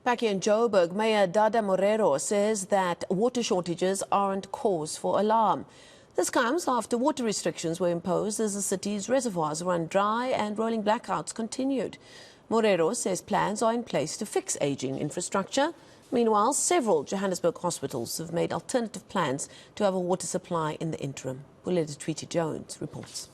Back here in Joburg, Mayor Dada Morero says that water shortages aren't cause for alarm. This comes after water restrictions were imposed as the city's reservoirs run dry and rolling blackouts continued. Morero says plans are in place to fix aging infrastructure. Meanwhile, several Johannesburg hospitals have made alternative plans to have a water supply in the interim. Pule Letshwiti-Jones reports.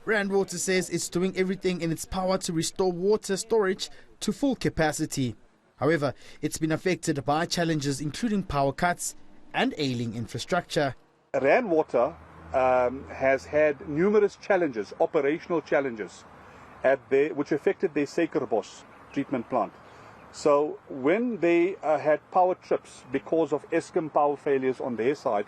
Rand Water says it's doing everything in its power to restore water storage to full capacity. However, it's been affected by challenges including power cuts and ailing infrastructure. Rand Water has had numerous challenges, operational challenges, which affected their Suikerbos treatment plant. So when they had power trips because of Eskom power failures on their side,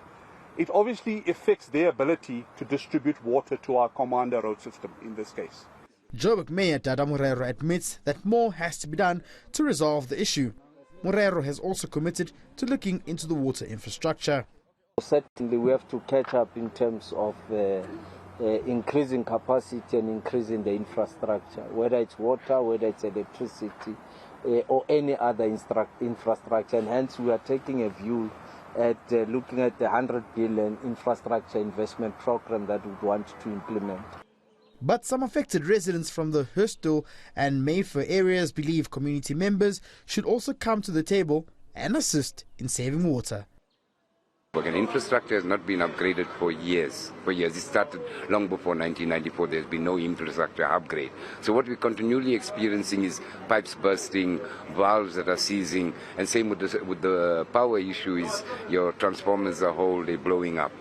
it obviously affects their ability to distribute water to our Commander road system in this case. Joburg Mayor Dada Morero admits that more has to be done to resolve the issue. Morero has also committed to looking into the water infrastructure. Certainly we have to catch up in terms of increasing capacity and increasing the infrastructure, whether it's water, whether it's electricity, or any other infrastructure. And hence we are taking a view at looking at the 100 billion infrastructure investment program that we want to implement. But some affected residents from the Hurstville and Mayfair areas believe community members should also come to the table and assist in saving water. Infrastructure has not been upgraded for years. It started long before 1994. There's been no infrastructure upgrade. So what we're continually experiencing is pipes bursting, valves that are seizing, and same with the power issue is your transformers are whole, they're blowing up.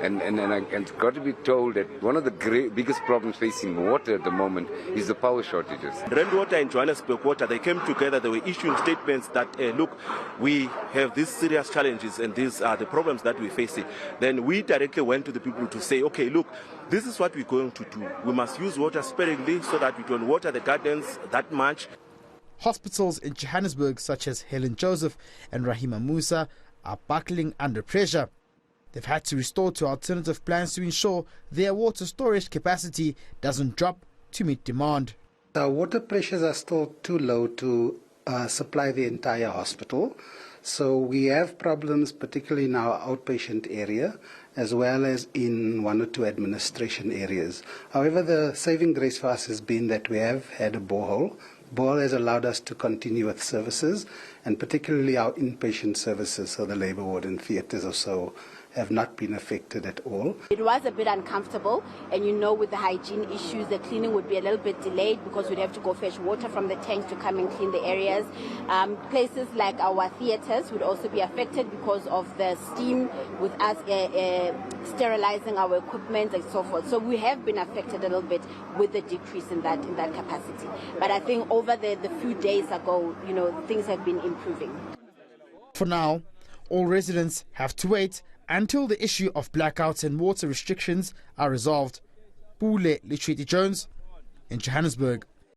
And I've got to be told that one of the biggest problems facing water at the moment is the power shortages. Rand Water and Johannesburg Water, they came together, they were issuing statements that, look, we have these serious challenges and these are the problems that we're facing. Then we directly went to the people to say, okay, look, this is what we're going to do. We must use water sparingly so that we don't water the gardens that much. Hospitals in Johannesburg such as Helen Joseph and Rahima Musa are buckling under pressure. They've had to resort to alternative plans to ensure their water storage capacity doesn't drop to meet demand. The water pressures are still too low to supply the entire hospital. So we have problems particularly in our outpatient area as well as in one or two administration areas. However, the saving grace for us has been that we have had a borehole. Borehole has allowed us to continue with services, and particularly our inpatient services, so the labour ward and theatres or so, have not been affected at all. It was a bit uncomfortable, and with the hygiene issues, the cleaning would be a little bit delayed because we'd have to go fetch water from the tanks to come and clean the areas. Places like our theatres would also be affected because of the steam with us sterilizing our equipment and so forth. So we have been affected a little bit with the decrease in that capacity. But I think over the few days ago, things have been improving. For now, all residents have to wait until the issue of blackouts and water restrictions are resolved. Pule Letshwiti-Jones in Johannesburg.